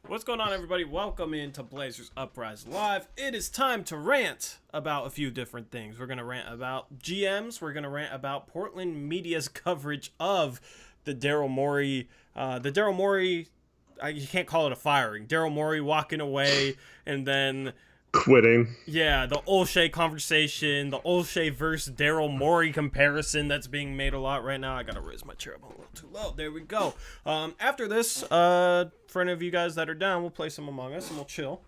What's going on, everybody? Welcome into Blazers Uprise Live. It is time to rant about a few different things. We're going to rant about GMs. We're going to rant about Portland media's coverage of the Daryl Morey, you can't call it a firing. Daryl Morey walking away and then quitting. Yeah, the Olshey conversation, the Olshey versus Daryl Morey comparison that's being made a lot right now. I gotta raise my chair up a little too low. There we go. After this, for any of you guys that are down, we'll play some Among Us and we'll chill.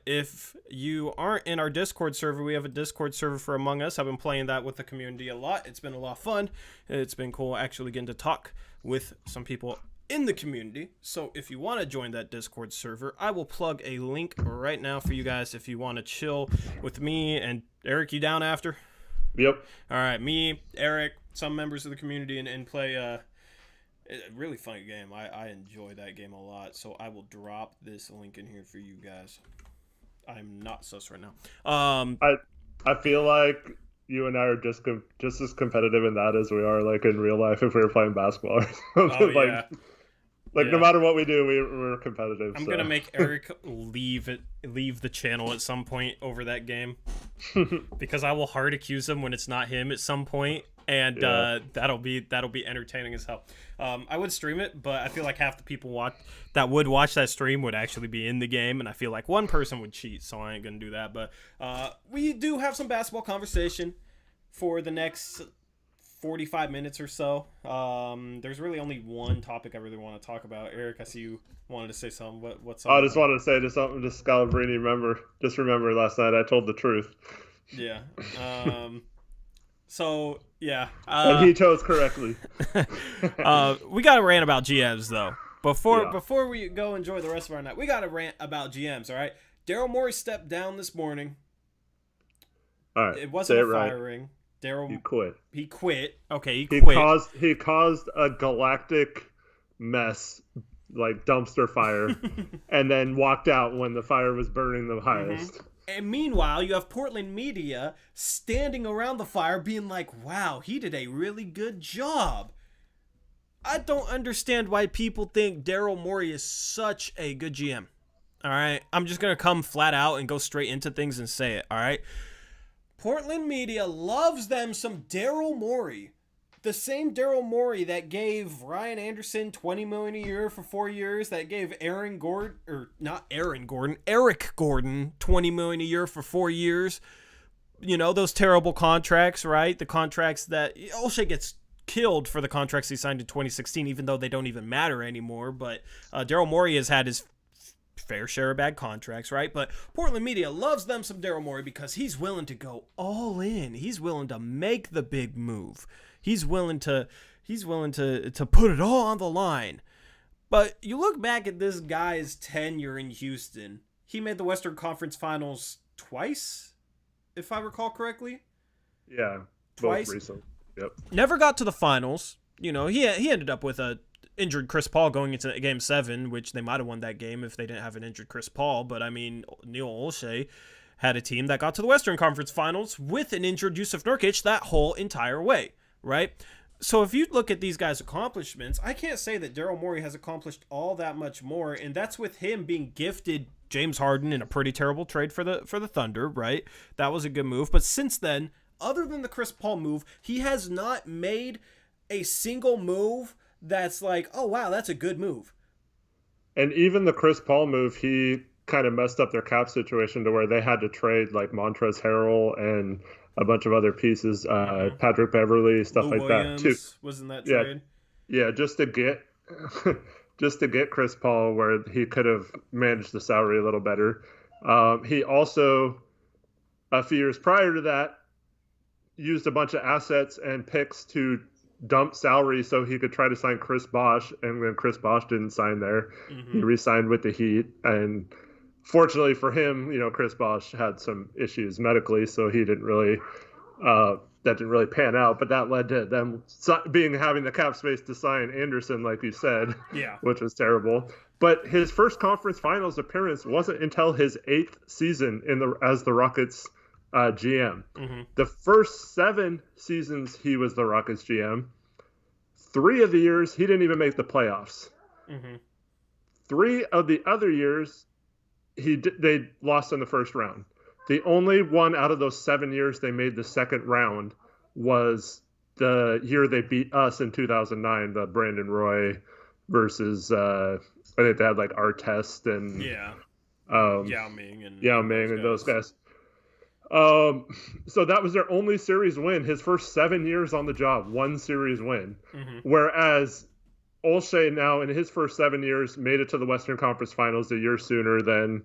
If you aren't in our Discord server, we have a Discord server for Among Us. I've been playing that with the community a lot. It's been a lot of fun. It's been cool actually getting to talk with some people in the community. So if you want to join that Discord server, I will plug a link right now for you guys if you want to chill with me and Eric. You down after? Yep. All right, me, Eric, some members of the community, and play a really funny game. I enjoy that game a lot, so I will drop this link in here for you guys. I'm not sus right now. I feel like you and I are just as competitive in that as we are like in real life if we were playing basketball. Oh, yeah. Like, no matter what we do, we're competitive. I'm going to make Eric leave the channel at some point over that game. Because I will hard accuse him when it's not him at some point, and that'll be entertaining as hell. I would stream it, but I feel like half the people that would watch that stream would actually be in the game, and I feel like one person would cheat, so I ain't going to do that. But we do have some basketball conversation for the next 45 minutes or so. There's really only one topic I really want to talk about. Eric, I see you wanted to say something. What's up? I just wanted to say something to Scalabrini. Remember last night I told the truth. Yeah. So yeah. And he chose correctly. We got to rant about GMs though. Before we go enjoy the rest of our night, we got to rant about GMs. All right. Daryl Morey stepped down this morning. All right. It wasn't a firing. Daryl, he quit. He quit. Okay, he quit. He caused a galactic mess, like dumpster fire, and then walked out when the fire was burning the highest. Mm-hmm. And meanwhile, you have Portland media standing around the fire being like, wow, he did a really good job. I don't understand why people think Daryl Morey is such a good GM. All right? I'm just going to come flat out and go straight into things and say it. All right? Portland media loves them some Daryl Morey. The same Daryl Morey that gave Ryan Anderson $20 million a year for 4 years, that gave Eric Gordon $20 million a year for 4 years. You know, those terrible contracts, right? The contracts that Olshey gets killed for the contracts he signed in 2016, even though they don't even matter anymore. But Daryl Morey has had his fair share of bad contracts, right? But Portland media loves them some Daryl Morey because he's willing to go all in. He's willing to make the big move. He's willing to put it all on the line. But you look back at this guy's tenure in Houston. He made the Western Conference Finals twice, if I recall correctly. Yeah, twice. Both recent. Yep. Never got to the finals. You know, he ended up with a injured Chris Paul going into Game 7, which they might have won that game if they didn't have an injured Chris Paul. But, I mean, Neil Olshey had a team that got to the Western Conference Finals with an injured Yusuf Nurkic that whole entire way, right? So if you look at these guys' accomplishments, I can't say that Daryl Morey has accomplished all that much more, and that's with him being gifted James Harden in a pretty terrible trade for the Thunder, right? That was a good move. But since then, other than the Chris Paul move, he has not made a single move that's like, oh, wow, that's a good move. And even the Chris Paul move, he kind of messed up their cap situation to where they had to trade like Montrezl Harrell and a bunch of other pieces, Patrick Beverly, stuff Lou like Williams that too. Was in that trade. Yeah, just to get Chris Paul where he could have managed the salary a little better. He also, a few years prior to that, used a bunch of assets and picks to dump salary so he could try to sign Chris Bosh, and then Chris Bosh didn't sign there. Mm-hmm. He re-signed with the Heat, and fortunately for him, you know, Chris Bosh had some issues medically, so he didn't really that didn't really pan out. But that led to them having the cap space to sign Anderson, like you said, which was terrible. But his first conference finals appearance wasn't until his 8th season as the Rockets GM. Mm-hmm. The first 7 seasons he was the Rockets GM, 3 of the years he didn't even make the playoffs. Mm-hmm. 3 of the other years, they lost in the first round. The only one out of those 7 years they made the second round was the year they beat us in 2009, the Brandon Roy versus I think they had like Artest and Yao Ming and those guys. So that was their only series win. His first 7 years on the job, one series win. Mm-hmm. Whereas Olshey now in his first 7 years made it to the Western Conference Finals a year sooner than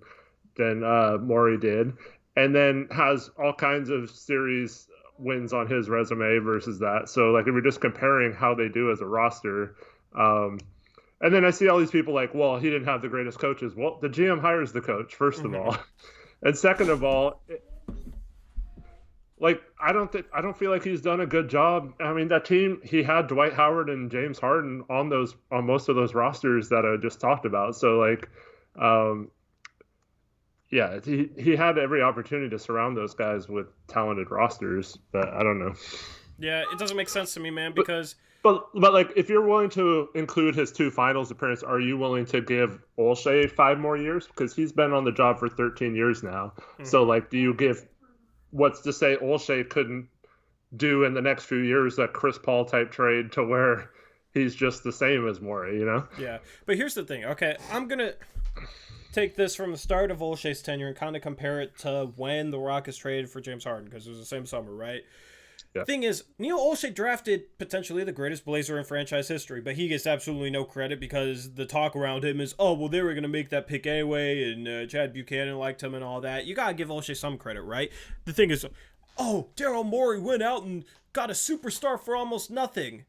Morey did, and then has all kinds of series wins on his resume versus that. So like if we're just comparing how they do as a roster, and then I see all these people like, well, he didn't have the greatest coaches. Well, the GM hires the coach first of all, and second of all, like I don't feel like he's done a good job. I mean, that team, he had Dwight Howard and James Harden on most of those rosters that I just talked about. So like, yeah, he had every opportunity to surround those guys with talented rosters, but I don't know. Yeah, it doesn't make sense to me, man, because but like if you're willing to include his 2 finals appearances, are you willing to give Olshey 5 more years? Because he's been on the job for 13 years now. Mm-hmm. So like, do you give what's to say Olshey couldn't do in the next few years a Chris Paul type trade to where he's just the same as Morey, you know? Yeah, but here's the thing. Okay, I'm gonna take this from the start of Olshey's tenure and kind of compare it to when the Rockets traded for James Harden, because it was the same summer, right? Yeah. Thing is, Neil Olshey drafted potentially the greatest Blazer in franchise history, but he gets absolutely no credit because the talk around him is, oh, well, they were going to make that pick anyway, and Chad Buchanan liked him and all that. You got to give Olshey some credit, right? The thing is, oh, Daryl Morey went out and got a superstar for almost nothing.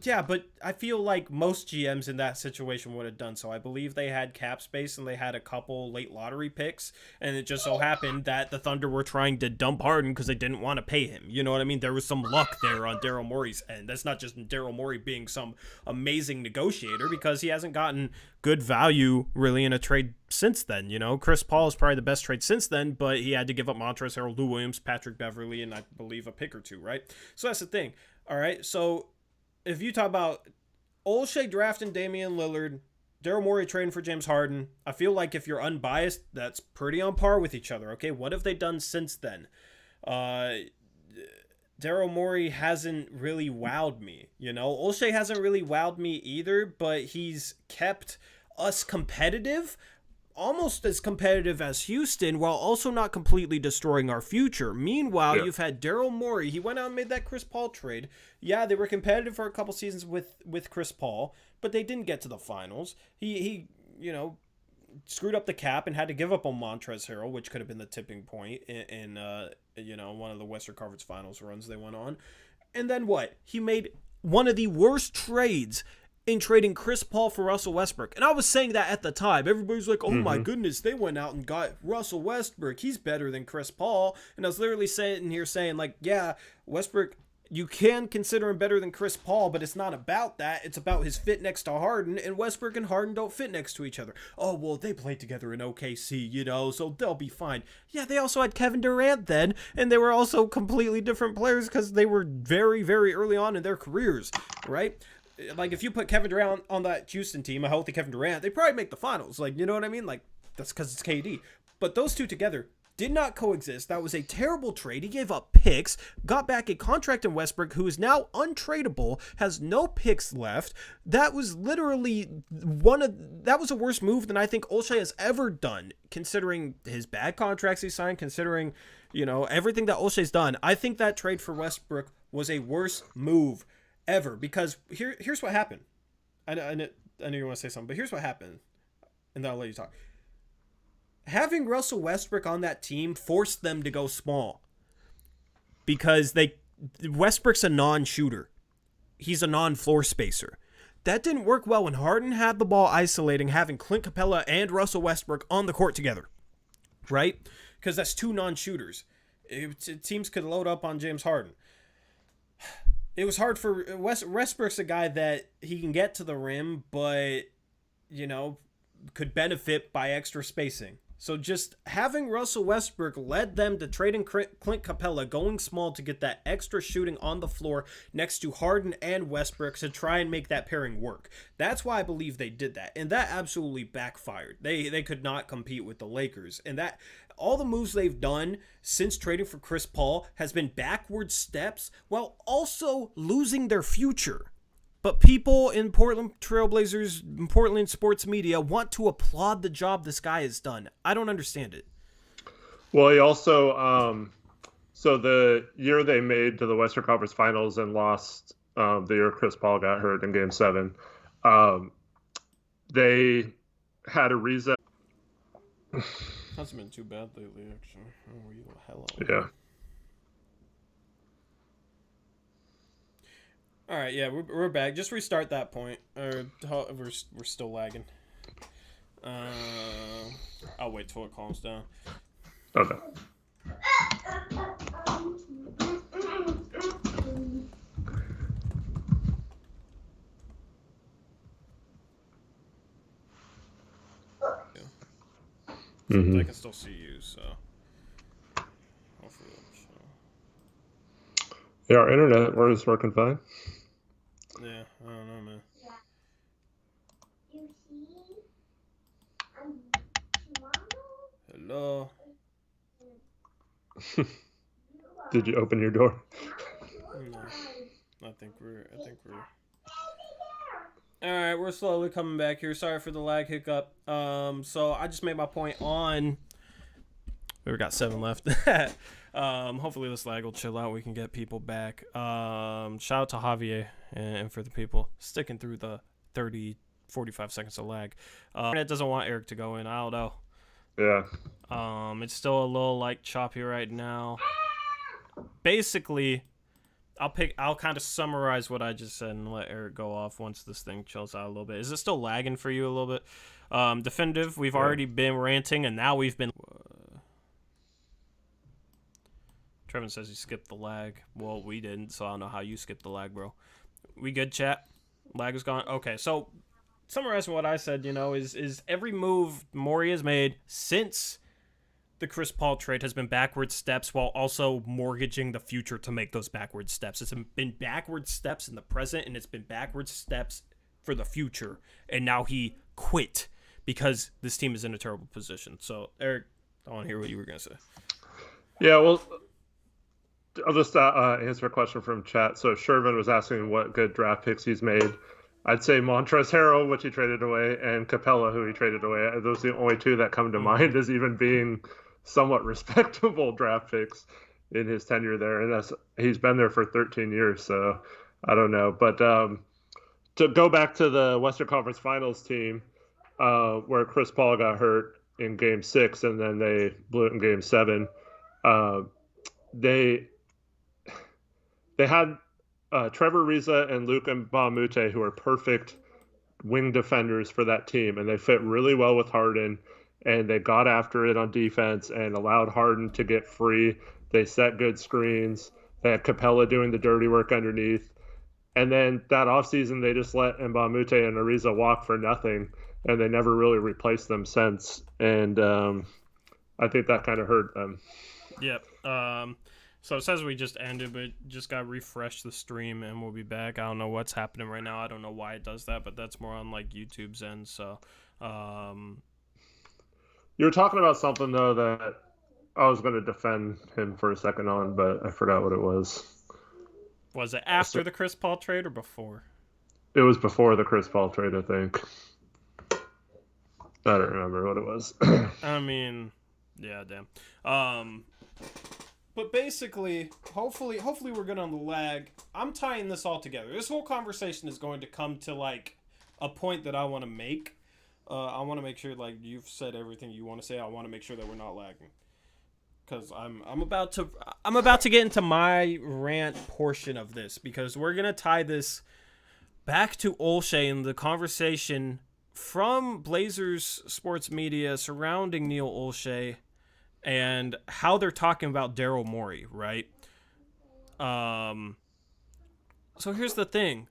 Yeah, but I feel like most GMs in that situation would have done so. I believe they had cap space and they had a couple late lottery picks, and it just so happened that the Thunder were trying to dump Harden because they didn't want to pay him. You know what I mean? There was some luck there on Daryl Morey's end. That's not just Daryl Morey being some amazing negotiator, because he hasn't gotten good value really in a trade since then. You know, Chris Paul is probably the best trade since then, but he had to give up Montrezl Harrell, Lou Williams, Patrick Beverley, and I believe a pick or two, right? So that's the thing. All right, so if you talk about Olshey drafting Damian Lillard, Daryl Morey trading for James Harden, I feel like if you're unbiased, that's pretty on par with each other, okay? What have they done since then? Daryl Morey hasn't really wowed me, you know? Olshey hasn't really wowed me either, but he's kept us competitive, almost as competitive as Houston, while also not completely destroying our future. Meanwhile, You've had Daryl Morey. He went out and made that Chris Paul trade. Yeah, they were competitive for a couple seasons with Chris Paul, but they didn't get to the finals. He screwed up the cap and had to give up on Montrezl Harrell, which could have been the tipping point in one of the Western Conference Finals runs they went on. And then what? He made one of the worst trades in trading Chris Paul for Russell Westbrook. And I was saying that at the time. Everybody's like, oh my goodness, they went out and got Russell Westbrook. He's better than Chris Paul. And I was literally sitting here saying, like, yeah, Westbrook, you can consider him better than Chris Paul, but it's not about that. It's about his fit next to Harden, and Westbrook and Harden don't fit next to each other. Oh, well, they played together in OKC, you know, so they'll be fine. Yeah, they also had Kevin Durant then, and they were also completely different players because they were very, very early on in their careers, right? Like, if you put Kevin Durant on that Houston team, a healthy Kevin Durant, they probably make the finals. Like, you know what I mean? Like, that's because it's KD. But those two together did not coexist. That was a terrible trade. He gave up picks, got back a contract in Westbrook, who is now untradeable, has no picks left. That was literally that was a worse move than I think Olshey has ever done, considering his bad contracts he signed, considering, you know, everything that Olshey's done. I think that trade for Westbrook was a worse move ever, because here's what happened. I know you want to say something, but here's what happened, and then I'll let you talk. Having Russell Westbrook on that team forced them to go small, because Westbrook's a non-shooter. He's a non-floor spacer. That didn't work well when Harden had the ball isolating, having Clint Capella and Russell Westbrook on the court together, right? Because that's two non-shooters. Teams could load up on James Harden. It was hard for Westbrook's a guy that he can get to the rim, but, you know, could benefit by extra spacing. So just having Russell Westbrook led them to trading Clint Capella, going small to get that extra shooting on the floor next to Harden and Westbrook to try and make that pairing work. That's why I believe they did that, and that absolutely backfired. They could not compete with the Lakers, and that all the moves they've done since trading for Chris Paul has been backward steps while also losing their future. But people in Portland Trailblazers, Portland sports media, want to applaud the job this guy has done. I don't understand it. Well, he also, so the year they made to the Western Conference Finals and lost the year Chris Paul got hurt in Game 7, they had Ariza. Hasn't been too bad lately, actually. Oh, you hello. Yeah. All right, yeah, we're back. Just restart that point. We're still lagging. I'll wait till it calms down. Okay. Mm-hmm. I can still see you, so hopefully it'll show. Yeah, our internet is working fine. Yeah, I don't know, man. Hello. Did you open your door? No. I think we're. All right, we're slowly coming back here. Sorry for the lag hiccup. So I just made my point on. We've got 7 left. Hopefully this lag will chill out. We can get people back. Shout out to Javier and for the people sticking through the 45 seconds of lag. It doesn't want Eric to go in. I don't know. Yeah. It's still a little like choppy right now. Basically, I'll kind of summarize what I just said and let Eric go off once this thing chills out a little bit. Is it still lagging for you a little bit? Definitive, we've already been ranting and now we've been. Trevin says he skipped the lag. Well, we didn't, so I don't know how you skipped the lag, bro. We good, chat? Lag is gone? Okay, so summarizing what I said, is every move Morey has made since the Chris Paul trade has been backward steps while also mortgaging the future to make those backward steps. It's been backward steps in the present, and it's been backward steps for the future. And now he quit because this team is in a terrible position. So, Eric, I want to hear what you were going to say. Yeah, well, I'll just answer a question from chat. So Shervin was asking what good draft picks he's made. I'd say Montrezl Harrell, which he traded away, and Capella, who he traded away. Those are the only two that come to mind as even being somewhat respectable draft picks in his tenure there. And he's been there for 13 years, so I don't know. But to go back to the Western Conference Finals team, where Chris Paul got hurt in Game 6 and then they blew it in Game 7, they had Trevor Ariza and Luka Mbamute, who are perfect wing defenders for that team, and they fit really well with Harden, and they got after it on defense and allowed Harden to get free. They set good screens. They had Capella doing the dirty work underneath. And then that offseason, they just let Mbamute and Ariza walk for nothing, and they never really replaced them since. And I think that kind of hurt them. Yep. So it says we just ended, but just got refreshed the stream and we'll be back. I don't know what's happening right now. I don't know why it does that, but that's more on like YouTube's end. So, you were talking about something though that I was going to defend him for a second on, but I forgot what it was. Was it after the Chris Paul trade or before? It was before the Chris Paul trade, I think. I don't remember what it was. I mean, yeah, damn. But basically, hopefully we're good on the lag. I'm tying this all together. This whole conversation is going to come to like a point that I want to make. I want to make sure like you've said everything you want to say. I want to make sure that we're not lagging. Because I'm about to get into my rant portion of this because we're gonna tie this back to Olshey and the conversation from Blazers sports media surrounding Neil Olshey and how they're talking about Daryl Morey, right? So here's the thing.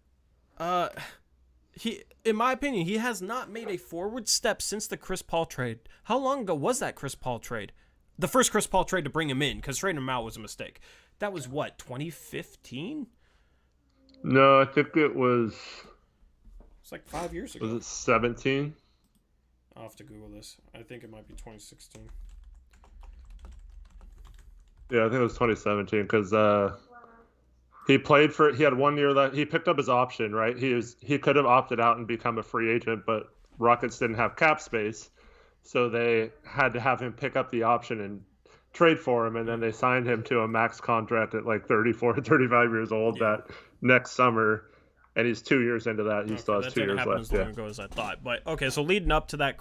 in my opinion, he has not made a forward step since the Chris Paul trade. How long ago was that Chris Paul trade? The first Chris Paul trade to bring him in, because trading him out was a mistake. That was what, 2015? No, I think it was. It's like 5 years ago. Was it 17? I'll have to Google this. I think it might be 2016. Yeah, I think it was 2017 because he had 1 year left. He picked up his option, right? He could have opted out and become a free agent, but Rockets didn't have cap space, so they had to have him pick up the option and trade for him, and then they signed him to a max contract at like 34, 35 years old that next summer, and he's 2 years into that. He still has 2 years left. As long ago as I thought. But okay, so leading up to that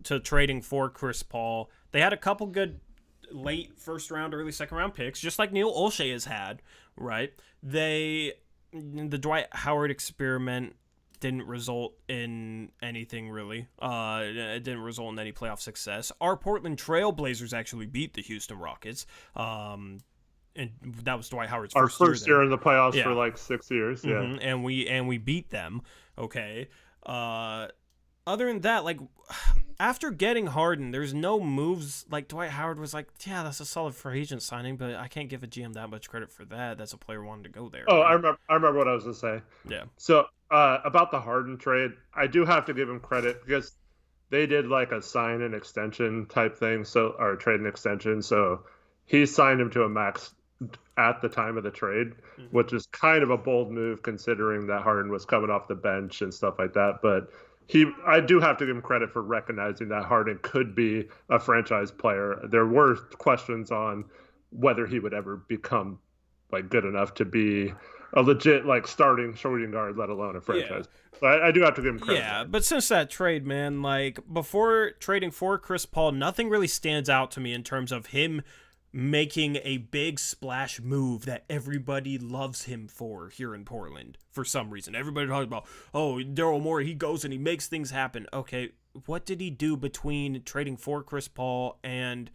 to trading for Chris Paul, they had a couple good late first round, early second round picks, just like Neil Olshey has had, right? The Dwight Howard experiment didn't result in anything really. It didn't result in any playoff success. Our Portland Trail Blazers actually beat the Houston Rockets. And that was Dwight Howard's first year in the playoffs for like 6 years. Yeah. Mm-hmm. And we beat them. Okay. Other than that, like after getting Harden, there's no moves. Like Dwight Howard was like, yeah, that's a solid free agent signing, but I can't give a GM that much credit for that. That's a player wanting to go there. Oh, right? I remember what I was gonna say. Yeah. So about the Harden trade, I do have to give him credit because they did like a sign and extension type thing, or trade and extension. So he signed him to a max at the time of the trade, which is kind of a bold move considering that Harden was coming off the bench and stuff like that. But I do have to give him credit for recognizing that Harden could be a franchise player. There were questions on whether he would ever become like good enough to be a legit like starting shooting guard, let alone a franchise. Yeah. But I do have to give him credit. Yeah, but since that trade, man, like before trading for Chris Paul, nothing really stands out to me in terms of him making a big splash move that everybody loves him for here in Portland for some reason. Everybody talks about, oh, Daryl Morey, he goes and he makes things happen. Okay, what did he do between trading for Chris Paul and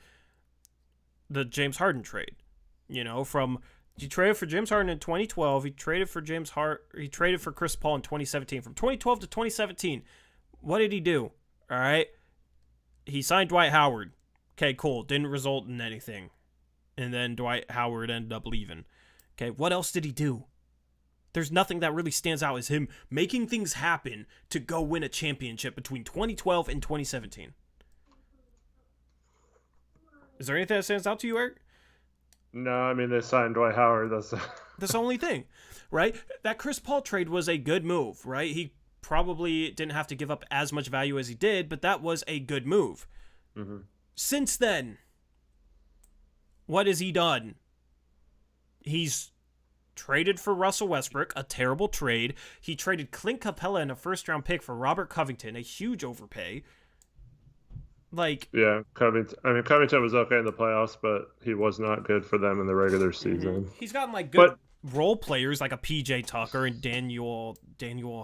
the James Harden trade? You know, he traded for James Harden in 2012. He traded for Chris Paul in 2017. From 2012 to 2017, what did he do? All right, he signed Dwight Howard. Okay, cool. Didn't result in anything. And then Dwight Howard ended up leaving. Okay, what else did he do? There's nothing that really stands out as him making things happen to go win a championship between 2012 and 2017. Is there anything that stands out to you, Eric? No, I mean, they signed Dwight Howard. That's the only thing, right? That Chris Paul trade was a good move, right? He probably didn't have to give up as much value as he did, but that was a good move. Mm-hmm. Since then, what has he done? He's traded for Russell Westbrook, a terrible trade. He traded Clint Capella in a first-round pick for Robert Covington, a huge overpay. Like, yeah, Covington was okay in the playoffs, but he was not good for them in the regular season. He's gotten like good role players like a PJ Tucker and Daniel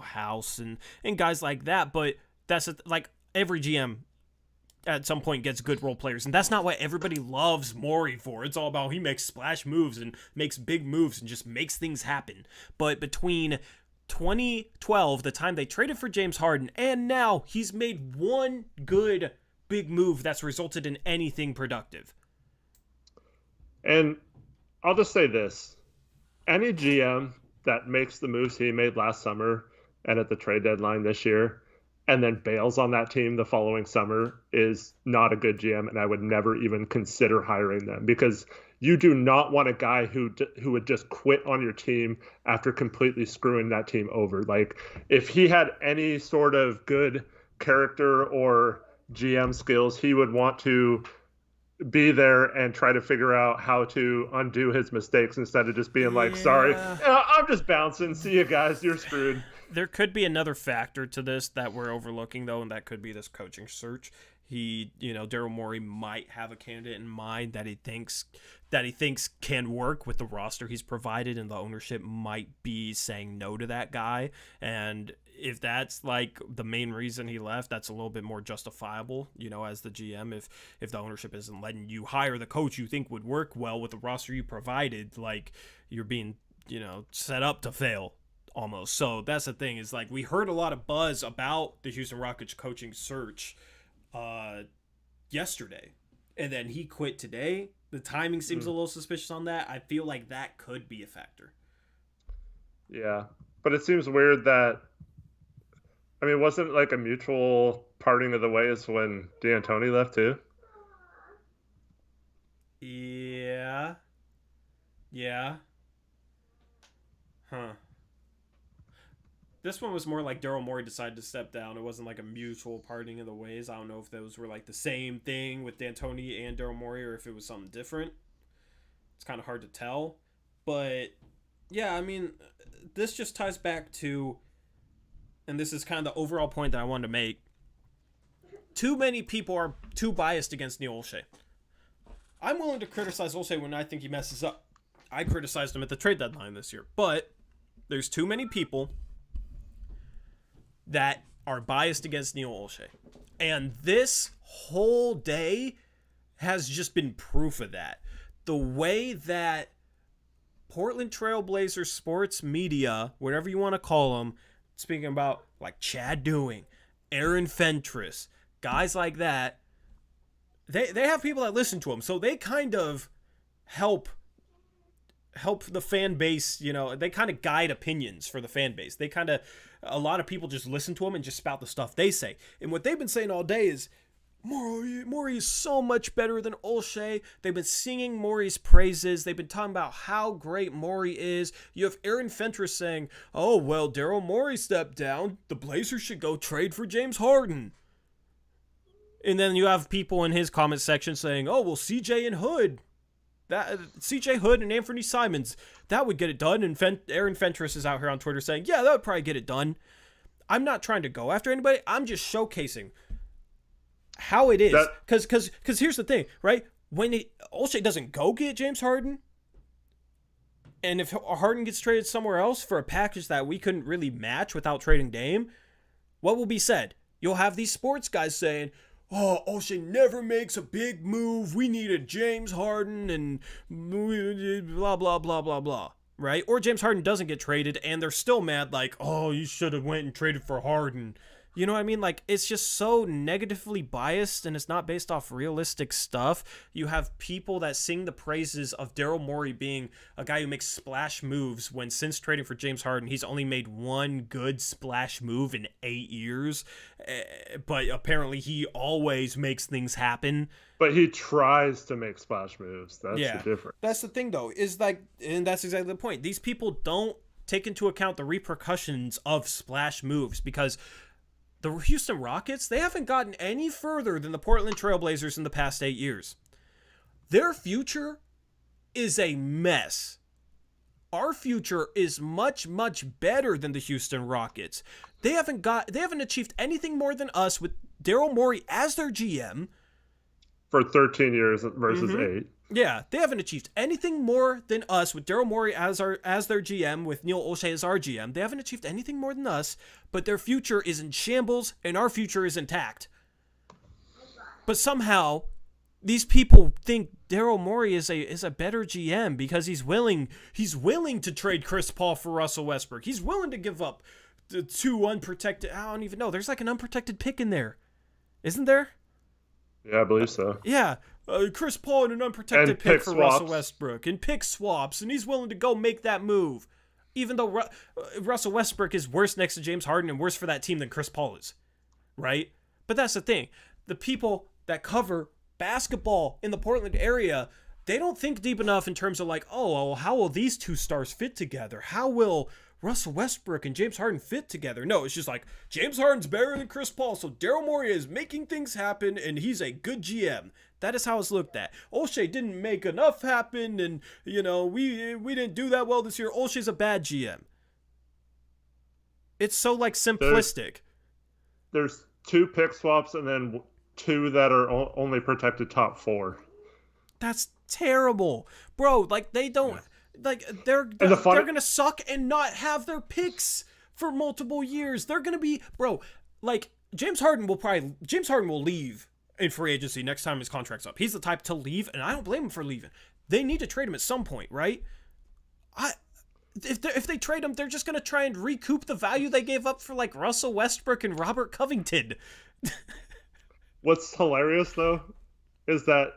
House and guys like that, but that's like every GM at some point gets good role players, and that's not what everybody loves Morey for. It's all about he makes splash moves and makes big moves and just makes things happen. But between 2012, the time they traded for James Harden, and now he's made one good big move that's resulted in anything productive. And I'll just say this. Any GM that makes the moves he made last summer and at the trade deadline this year and then bails on that team the following summer is not a good GM, and I would never even consider hiring them, because you do not want a guy who would just quit on your team after completely screwing that team over. Like, if he had any sort of good character or GM skills, he would want to be there and try to figure out how to undo his mistakes instead of just being like, sorry, I'm just bouncing. See you guys. You're screwed. There could be another factor to this that we're overlooking, though, and that could be this coaching search. Daryl Morey might have a candidate in mind that he thinks can work with the roster he's provided, and the ownership might be saying no to that guy. And if that's like the main reason he left, that's a little bit more justifiable, as the GM. If the ownership isn't letting you hire the coach you think would work well with the roster you provided, like, you're being, set up to fail. almost. So that's the thing, is like we heard a lot of buzz about the Houston Rockets coaching search yesterday, and then he quit today. The timing seems a little suspicious on that. I feel like that could be a factor. Yeah, but it seems weird that, I mean, wasn't it like a mutual parting of the ways when D'Antoni left too? Yeah. Yeah. Huh. This one was more like Daryl Morey decided to step down. It wasn't like a mutual parting of the ways. I don't know if those were like the same thing with D'Antoni and Daryl Morey, or if it was something different. It's kind of hard to tell. But yeah, I mean, this just ties back to, and this is kind of the overall point that I wanted to make. Too many people are too biased against Neil Olshey. I'm willing to criticize Olshey when I think he messes up. I criticized him at the trade deadline this year. But there's too many people that are biased against Neil Olshey. And this whole day has just been proof of that. The way that Portland Trailblazers sports media, whatever you want to call them, speaking about like Chad Doing, Aaron Fentress, guys like that, they have people that listen to them. So they kind of help the fan base, you know, they kind of guide opinions for the fan base. They kind of, a lot of people just listen to them and just spout the stuff they say. And what they've been saying all day is, Morey is so much better than Olshey. They've been singing Morey's praises. They've been talking about how great Morey is. You have Aaron Fentress saying, oh, well, Daryl Morey stepped down. The Blazers should go trade for James Harden. And then you have people in his comment section saying, oh, well, CJ and Hood. CJ Hood and Anthony Simons, that would get it done. And Aaron Fentress is out here on Twitter saying, yeah, that would probably get it done. I'm not trying to go after anybody. I'm just showcasing how it is. Because here's the thing, right? When Olshey doesn't go get James Harden, and if Harden gets traded somewhere else for a package that we couldn't really match without trading Dame, what will be said? You'll have these sports guys saying, oh, Olshey never makes a big move. We needed James Harden and blah, blah, blah, blah, blah. Right? Or James Harden doesn't get traded and they're still mad like, oh, you should have went and traded for Harden. You know what I mean? Like, it's just so negatively biased and it's not based off realistic stuff. You have people that sing the praises of Daryl Morey being a guy who makes splash moves when since trading for James Harden, he's only made one good splash move in 8 years. But apparently he always makes things happen. But he tries to make splash moves. That's the difference. That's the thing, though, is like, and that's exactly the point. These people don't take into account the repercussions of splash moves because the Houston Rockets, they haven't gotten any further than the Portland Trailblazers in the past 8 years. Their future is a mess. Our future is much, much better than the Houston Rockets. They haven't achieved anything more than us with Daryl Morey as their GM. For 13 years versus 8. Yeah, they haven't achieved anything more than us with Daryl Morey as their GM, with Neil Olshey as our GM. They haven't achieved anything more than us, but their future is in shambles and our future is intact. But somehow, these people think Daryl Morey is a better GM because he's willing to trade Chris Paul for Russell Westbrook. He's willing to give up the 2 unprotected. I don't even know. There's like an unprotected pick in there, isn't there? Yeah, I believe so. Yeah. Chris Paul and an unprotected pick for Russell Westbrook and pick swaps, and he's willing to go make that move, even though Russell Westbrook is worse next to James Harden and worse for that team than Chris Paul is, right? But that's the thing. The people that cover basketball in the Portland area, they don't think deep enough in terms of like, oh, well, how will these two stars fit together? How will Russell Westbrook and James Harden fit together? No, it's just like, James Harden's better than Chris Paul, so Daryl Morey is making things happen, and he's a good GM. That is how it's looked at. Olshey didn't make enough happen, and, you know, we didn't do that well this year. Olshey's a bad GM. It's so, like, simplistic. There's 2 pick swaps and then 2 that are only protected top 4. That's terrible. Bro, like, they don't... Yeah. Like, they're going to suck and not have their picks for multiple years. They're going to be... Bro, like, James Harden will leave in free agency next time his contract's up. He's the type to leave, and I don't blame him for leaving. They need to trade him at some point, right? if they trade him, they're just going to try and recoup the value they gave up for like Russell Westbrook and Robert Covington. What's hilarious though is that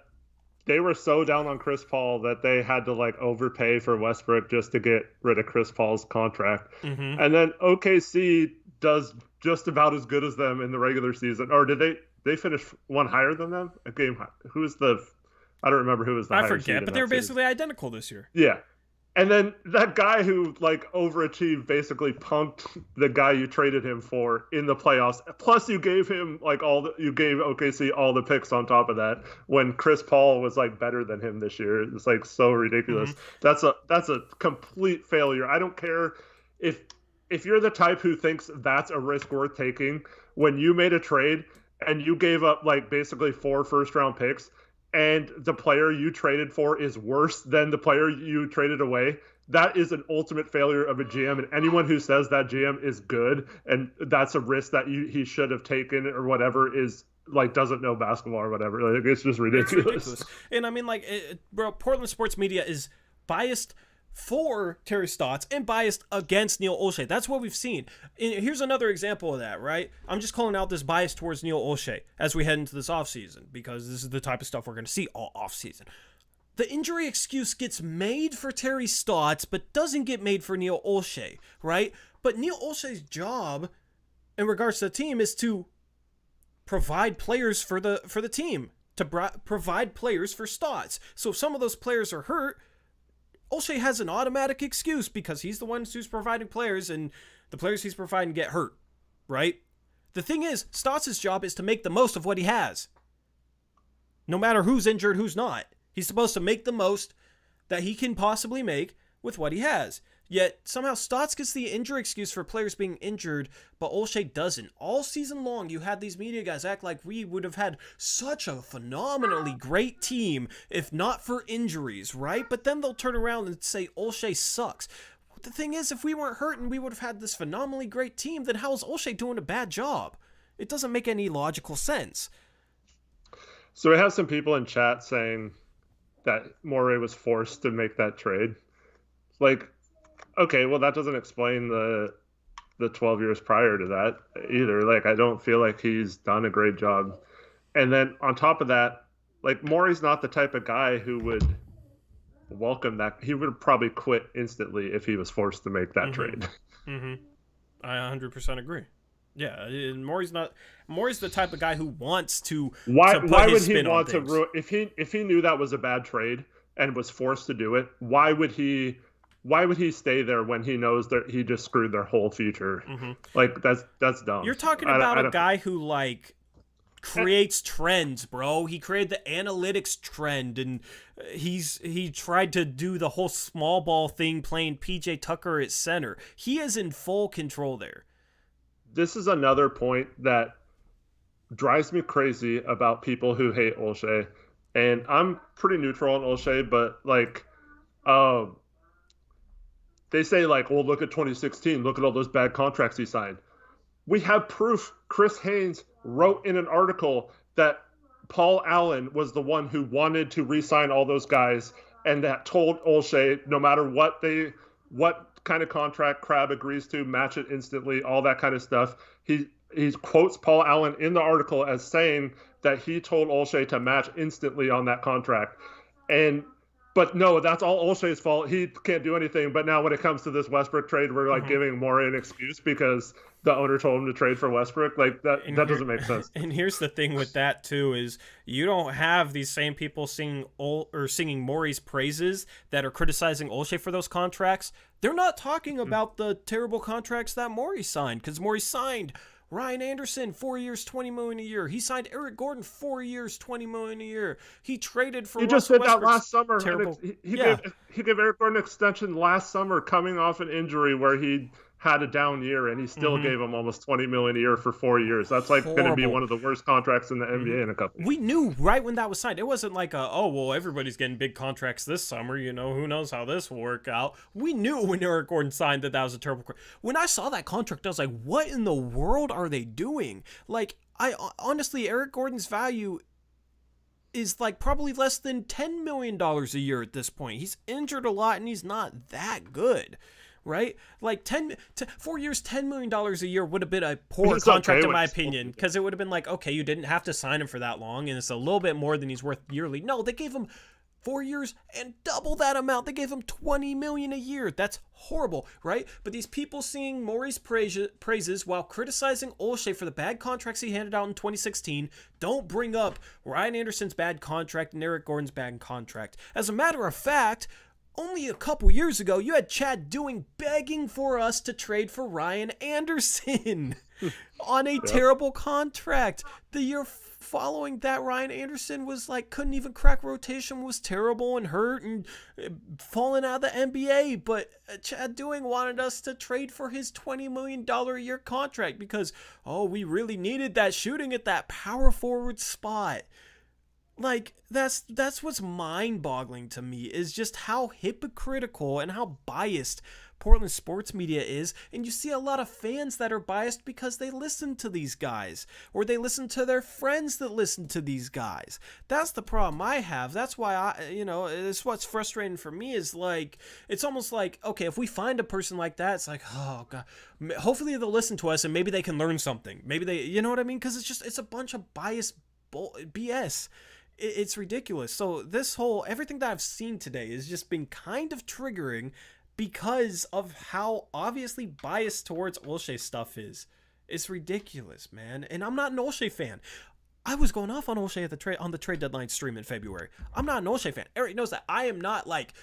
they were so down on Chris Paul that they had to like overpay for Westbrook just to get rid of Chris Paul's contract. Mm-hmm. And then OKC does just about as good as them in the regular season. Or did they finish one higher than them? A game high. I don't remember who was the higher seed. I forget, but they were basically identical this year. Yeah. And then that guy who like overachieved basically punked the guy you traded him for in the playoffs. Plus you gave him like you gave OKC all the picks on top of that when Chris Paul was like better than him this year. It's like so ridiculous. Mm-hmm. That's a complete failure. I don't care if you're the type who thinks that's a risk worth taking when you made a trade and you gave up like basically 4 first-round picks and the player you traded for is worse than the player you traded away, that is an ultimate failure of a GM. And anyone who says that GM is good and that's a risk that he should have taken or whatever is like doesn't know basketball or whatever. Like it's just ridiculous. It's ridiculous. And I mean, like, bro, Portland sports media is biased for Terry Stotts and biased against Neil Olshey. That's what we've seen. And here's another example of that, right? I'm just calling out this bias towards Neil Olshey as we head into this offseason because this is the type of stuff we're going to see all offseason. The injury excuse gets made for Terry Stotts but doesn't get made for Neil Olshey, right? But Neil Olshey's job in regards to the team is to provide players for the team, to provide players for Stotts. So if some of those players are hurt, Olshey has an automatic excuse because he's the one who's providing players and the players he's providing get hurt, right? The thing is, Stotts' job is to make the most of what he has. No matter who's injured, who's not. He's supposed to make the most that he can possibly make with what he has. Yet, somehow Stotts gets the injury excuse for players being injured, but Olshey doesn't. All season long, you had these media guys act like we would have had such a phenomenally great team if not for injuries, right? But then they'll turn around and say Olshey sucks. The thing is, if we weren't hurt and we would have had this phenomenally great team, then how is Olshey doing a bad job? It doesn't make any logical sense. So we have some people in chat saying that Morey was forced to make that trade. Like, okay, well, that doesn't explain the 12 years prior to that either. Like, I don't feel like he's done a great job. And then on top of that, like, Morey's not the type of guy who would welcome that. He would probably quit instantly if he was forced to make that trade. Mm-hmm. I 100% agree. Yeah, Morey's the type of guy who wants to. Why would he want to ruin if he knew that was a bad trade and was forced to do it? Why would he stay there when he knows that he just screwed their whole future? Mm-hmm. Like that's dumb. You're talking about a guy who like creates trends, bro. He created the analytics trend, and he tried to do the whole small ball thing, playing PJ Tucker at center. He is in full control there. This is another point that drives me crazy about people who hate Olshey, and I'm pretty neutral on Olshey, but like, they say like, well, look at 2016, look at all those bad contracts he signed. We have proof. Chris Haynes wrote in an article that Paul Allen was the one who wanted to re-sign all those guys, and that told Olshey no matter what kind of contract Crabbe agrees to, match it instantly, all that kind of stuff. He quotes Paul Allen in the article as saying that he told Olshey to match instantly on that contract. But no, that's all Olshey's fault. He can't do anything. But now when it comes to this Westbrook trade, we're like giving Morey an excuse because the owner told him to trade for Westbrook. Like that doesn't make sense. And here's the thing with that too is you don't have these same people singing Morey's praises that are criticizing Olshey for those contracts. They're not talking about the terrible contracts that Morey signed, because Morey signed Ryan Anderson, 4 years, $20 million a year. He signed Eric Gordon, 4 years, $20 million a year. He traded for. He just did that last summer. He gave Eric Gordon an extension last summer, coming off an injury where he had a down year, and he still gave him almost $20 million a year for 4 years. That's like going to be one of the worst contracts in the NBA in a couple. We knew right when that was signed. It wasn't like everybody's getting big contracts this summer. You know, who knows how this will work out. We knew when Eric Gordon signed that was a terrible. When I saw that contract, I was like, what in the world are they doing? Like, honestly, Eric Gordon's value is like probably less than $10 million a year at this point. He's injured a lot and he's not that good. right? Like 4 years, $10 million a year would have been a poor It's contract okay in when my it's opinion, because it would have been like, okay, you didn't have to sign him for that long, and it's a little bit more than he's worth yearly. No, they gave him 4 years and double that amount. They gave him $20 million a year. That's horrible, right? But these people singing Maury's praises while criticizing Olshey for the bad contracts he handed out in 2016 don't bring up Ryan Anderson's bad contract and Eric Gordon's bad contract. As a matter of fact, only a couple years ago, you had Chad Doing begging for us to trade for Ryan Anderson on a terrible contract. The year following that, Ryan Anderson was like, couldn't even crack rotation, was terrible and hurt and falling out of the NBA. But Chad Doing wanted us to trade for his $20 million a year contract because, we really needed that shooting at that power forward spot. Like, that's what's mind-boggling to me, is just how hypocritical and how biased Portland sports media is. And you see a lot of fans that are biased because they listen to these guys, or they listen to their friends that listen to these guys. That's the problem I have. That's why it's what's frustrating for me, is like, it's almost like, okay, if we find a person like that, it's like, oh God, hopefully they'll listen to us and maybe they can learn something. Maybe they, you know what I mean? Because it's a bunch of biased BS. It's ridiculous. So everything that I've seen today has just been kind of triggering because of how obviously biased towards Olshey stuff is. It's ridiculous, man. And I'm not an Olshey fan. I was going off on Olshey on the trade deadline stream in February. I'm not an Olshey fan. Eric knows that. I am not like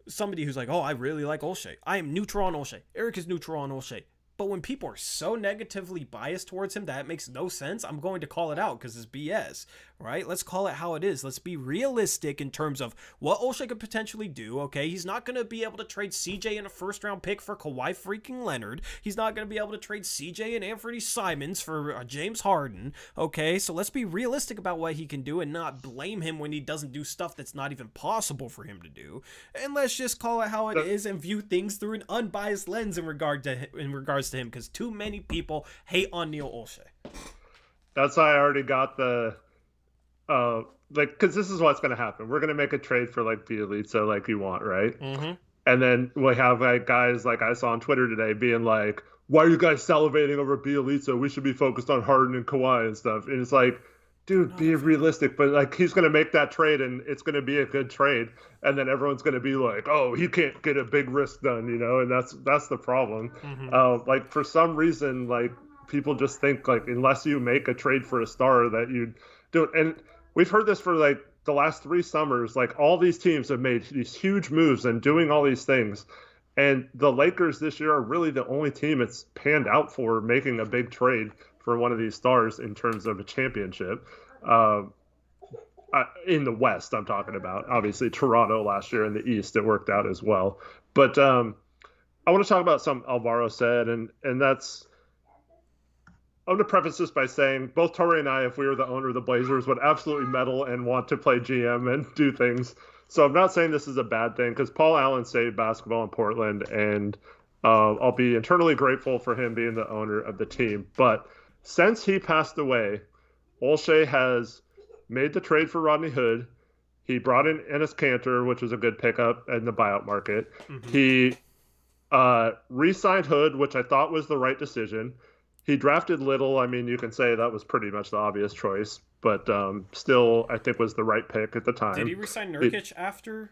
somebody who's like, I really like Olshey. I am neutral on Olshey. Eric is neutral on Olshey. But when people are so negatively biased towards him that it makes no sense, I'm going to call it out because it's BS, right? Let's call it how it is. Let's be realistic in terms of what Olshey could potentially do, okay? He's not going to be able to trade CJ in a first-round pick for Kawhi freaking Leonard. He's not going to be able to trade CJ and Anthony Simons for James Harden, okay? So let's be realistic about what he can do and not blame him when he doesn't do stuff that's not even possible for him to do. And let's just call it how it is and view things through an unbiased lens in regards to him, because too many people hate on Neil Olshey. That's why I already got the because this is what's going to happen. We're going to make a trade for like Bielitsa, like you want, right? Mm-hmm. And then we have like guys like I saw on Twitter today being like, "Why are you guys salivating over Bielitsa? We should be focused on Harden and Kawhi and stuff." And it's like, dude, be realistic. But like, he's going to make that trade, and it's going to be a good trade. And then everyone's going to be like, "Oh, he can't get a big risk done," And that's the problem. Mm-hmm. Like for some reason, like people just think like unless you make a trade for a star that you do. And we've heard this for like the last 3 summers. Like all these teams have made these huge moves and doing all these things. And the Lakers this year are really the only team it's panned out for making a big trade for one of these stars in terms of a championship. In the West, I'm talking about. Obviously, Toronto last year in the East, it worked out as well. But I want to talk about something Alvaro said, and that's, I'm going to preface this by saying both Torrey and I, if we were the owner of the Blazers, would absolutely meddle and want to play GM and do things. So I'm not saying this is a bad thing, because Paul Allen saved basketball in Portland, and I'll be eternally grateful for him being the owner of the team. But since he passed away, Olshey has made the trade for Rodney Hood. He brought in Enes Kanter, which was a good pickup in the buyout market. Mm-hmm. He re-signed Hood, which I thought was the right decision. He drafted Little. I mean, you can say that was pretty much the obvious choice, but still, I think was the right pick at the time. Did he re-sign Nurkic after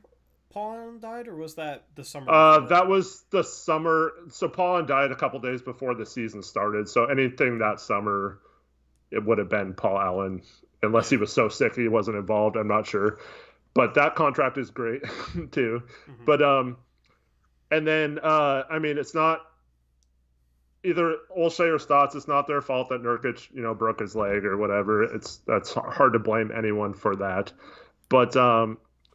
Paul Allen died, or was that the summer? That was the summer. So Paul Allen died a couple days before the season started. So anything that summer, it would have been Paul Allen, unless he was so sick he wasn't involved. I'm not sure. But that contract is great too. Mm-hmm. But and then I mean, it's not either Olshey or Stotts. It's not their fault that Nurkic, broke his leg or whatever. That's hard to blame anyone for that. But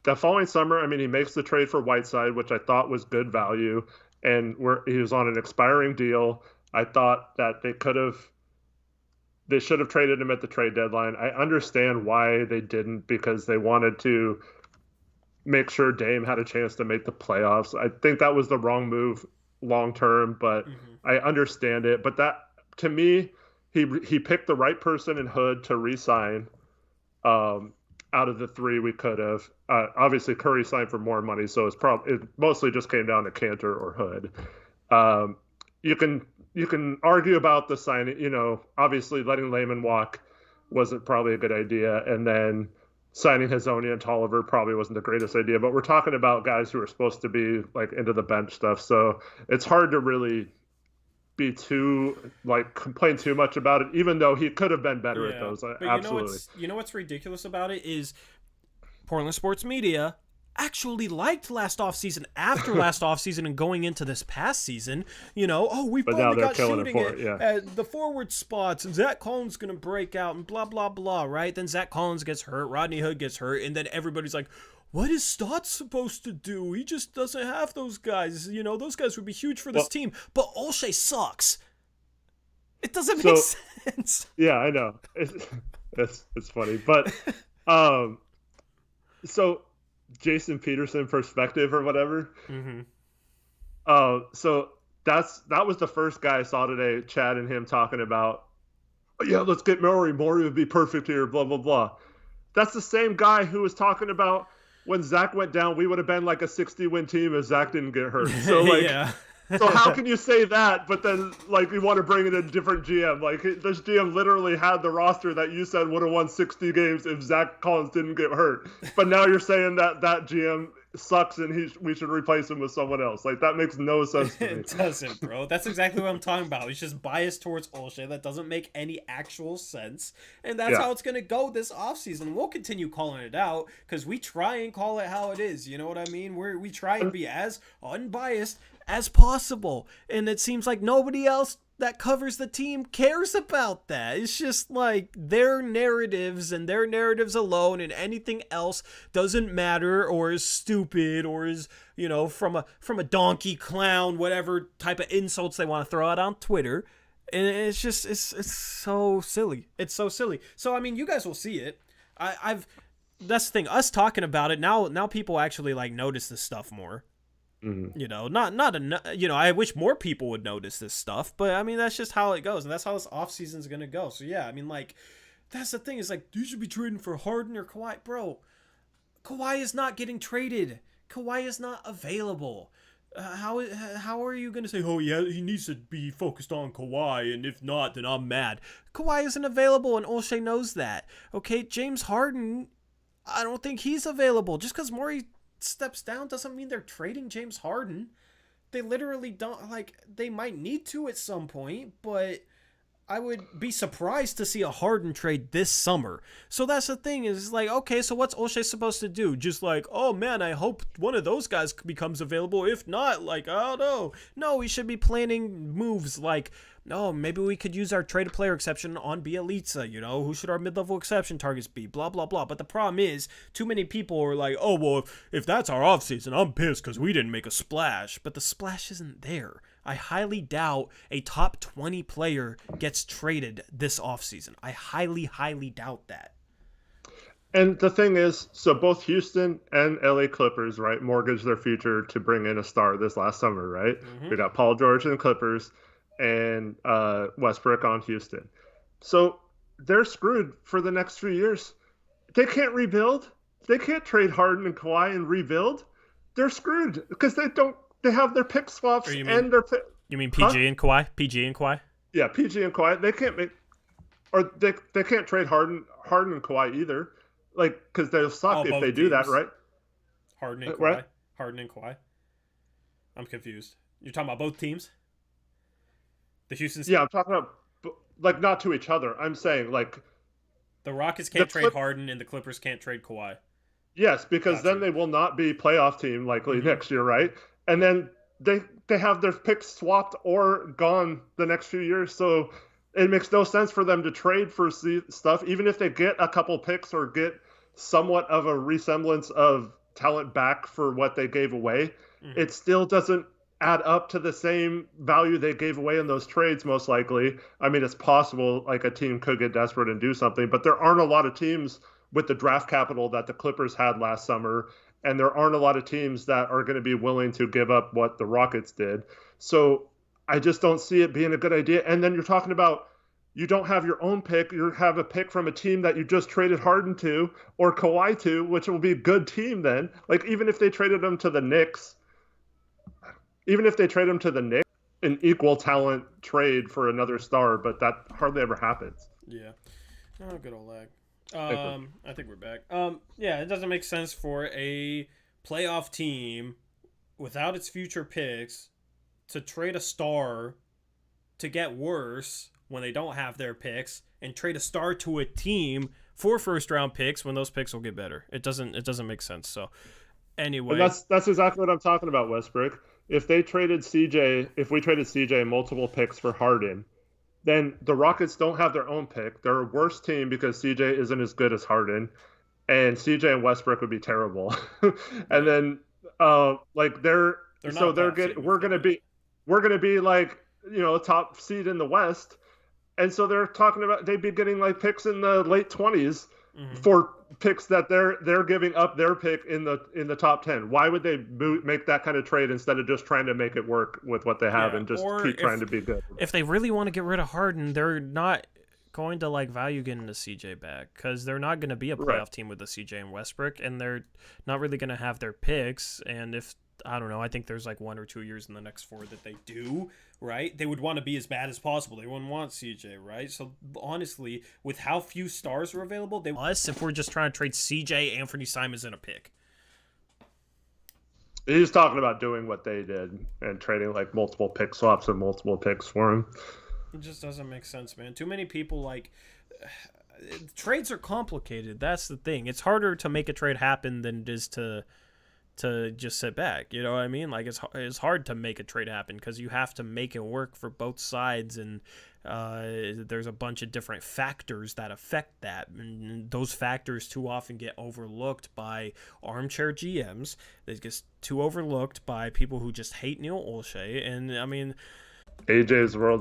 that following summer, I mean, he makes the trade for Whiteside, which I thought was good value, and he was on an expiring deal. I thought that they should have traded him at the trade deadline. I understand why they didn't, because they wanted to make sure Dame had a chance to make the playoffs. I think that was the wrong move long term, but I understand it. But that, to me, he picked the right person in Hood to re-sign out of the 3 we could have. Obviously, Curry signed for more money, so it mostly just came down to Kanter or Hood. Um, you can you can argue about the signing. You know, obviously letting Lehman walk wasn't probably a good idea, and then signing Hazonia and Tolliver probably wasn't the greatest idea. But we're talking about guys who are supposed to be like into the bench stuff, so it's hard to really be too like complain too much about it, even though he could have been better at Yeah, those. but Absolutely. you know what's ridiculous about it is Portland sports media actually liked last offseason after last offseason and going into this past season. You know, oh, we But now finally they're got killing it shooting for it it. Yeah. at the forward spots, and Zach Collins going to break out and blah, blah, blah, right? Then Zach Collins gets hurt, Rodney Hood gets hurt, and then everybody's like, what is Stotts supposed to do? He just doesn't have those guys. You know, those guys would be huge for this team. But Olshey sucks. It doesn't make sense. Yeah, I know. It's funny, but so Jason Peterson perspective or whatever. Mm-hmm. So that was the first guy I saw today. Chad and him talking about, oh, yeah, let's get Murray. Murray would be perfect here. Blah blah blah. That's the same guy who was talking about when Zach went down, we would have been like a 60-win team if Zach didn't get hurt. So like. Yeah. So how can you say that, but then like you want to bring in a different GM? Like this GM literally had the roster that you said would have won 60 games if Zach Collins didn't get hurt. But now you're saying that GM sucks and we should replace him with someone else. Like that makes no sense to me. It doesn't, bro. That's exactly what I'm talking about. He's just biased towards Olshey. That doesn't make any actual sense. And that's how it's going to go this offseason. We'll continue calling it out because we try and call it how it is. You know what I mean? We try and be as unbiased as possible, and it seems like nobody else that covers the team cares about that. It's just like their narratives and their narratives alone, and anything else doesn't matter or is stupid or is, you know, from a donkey, clown, whatever type of insults they want to throw out on Twitter. And it's just it's so silly. It's so silly. So I mean, you guys will see it. That's the thing. Us talking about it now people actually like notice this stuff more. Mm-hmm. You know, not enough. You know, I wish more people would notice this stuff, but I mean, that's just how it goes, and that's how this offseason is gonna go. So yeah, I mean, like, that's the thing is like, you should be trading for Harden or Kawhi, bro. Kawhi is not getting traded. Kawhi is not available. How are you gonna say, oh yeah, he needs to be focused on Kawhi, and if not, then I'm mad. Kawhi isn't available, and Olshey knows that. Okay, James Harden, I don't think he's available. Just because Morey steps down doesn't mean they're trading James Harden. They literally don't, like, they might need to at some point, but I would be surprised to see a Harden trade this summer. So that's the thing is like, okay, so what's Olshey supposed to do? Just like, oh man, I hope one of those guys becomes available. If not, like, I don't know. No, we should be planning moves like, oh, maybe we could use our traded player exception on Bielitsa, you know, who should our mid-level exception targets be, blah, blah, blah. But the problem is, too many people are like, oh, well, if that's our offseason, I'm pissed because we didn't make a splash. But the splash isn't there. I highly doubt a top 20 player gets traded this offseason. I highly, highly doubt that. And the thing is, so both Houston and LA Clippers, right, mortgaged their future to bring in a star this last summer, right? Mm-hmm. We got Paul George and the Clippers and Westbrook on Houston. So they're screwed for the next few years. They can't rebuild. They can't trade Harden and Kawhi and rebuild. They're screwed because they have their pick swaps and their pick. You mean PG and Kawhi? PG and Kawhi? Yeah, PG and Kawhi. They can't make, or they can't trade Harden and Kawhi either. Like, because they'll suck if they do that, right? Harden and Kawhi. Right? Harden and Kawhi. I'm confused. You're talking about both teams? The Houston. Yeah, I'm talking about like not to each other. I'm saying like the Rockets can't trade Harden and the Clippers can't trade Kawhi. Yes, because then they will not be playoff team likely next year, right? And then they have their picks swapped or gone the next few years, so it makes no sense for them to trade for stuff, even if they get a couple picks or get somewhat of a resemblance of talent back for what they gave away. Mm-hmm. It still doesn't add up to the same value they gave away in those trades, most likely. I mean, it's possible like a team could get desperate and do something, but there aren't a lot of teams with the draft capital that the Clippers had last summer, and there aren't a lot of teams that are going to be willing to give up what the Rockets did. So I just don't see it being a good idea. And then you're talking about you don't have your own pick. You have a pick from a team that you just traded Harden to or Kawhi to, which will be a good team then. Like, even if they traded them to the Knicks, an equal talent trade for another star, but that hardly ever happens. Yeah. Oh, good old lag. Like, I think we're back. Yeah, it doesn't make sense for a playoff team without its future picks to trade a star to get worse when they don't have their picks, and trade a star to a team for first round picks when those picks will get better. It doesn't make sense. So and anyway, that's exactly what I'm talking about, Westbrook. If we traded CJ multiple picks for Harden, then the Rockets don't have their own pick. They're a worse team because CJ isn't as good as Harden, and CJ and Westbrook would be terrible. And yeah, then like they're not a they're playoff get team if they do. we're gonna be like, top seed in the West, and so they're talking about they'd be getting like picks in the late 20s Mm-hmm. for picks that they're giving up their pick in the top 10. Why would they make that kind of trade instead of just trying to make it work with what they have Yeah, and just or keep trying to be good? if they really want to get rid of Harden, they're not going to like value getting the CJ back because they're not going to be a Right. playoff team with the CJ and Westbrook, and they're not really going to have their picks. And if I don't know, I think there's like 1 or 2 years in the next 4 that they do, right? They would want to be as bad as possible. They wouldn't want CJ, right? So honestly, with how few stars are available, they us if we're just trying to trade CJ, Anthony Simons, in a pick. He's talking about doing what they did and trading like multiple pick swaps and multiple picks for him. It just doesn't make sense, man. Too many people like trades are complicated. That's the thing. It's harder to make a trade happen than it is to just sit back. You know what I mean? Like it's hard to make a trade happen because you have to make it work for both sides, and there's a bunch of different factors that affect that, and those factors too often get overlooked by armchair GMs. They get too overlooked by people who just hate Neil Olshey, and I mean, AJ's world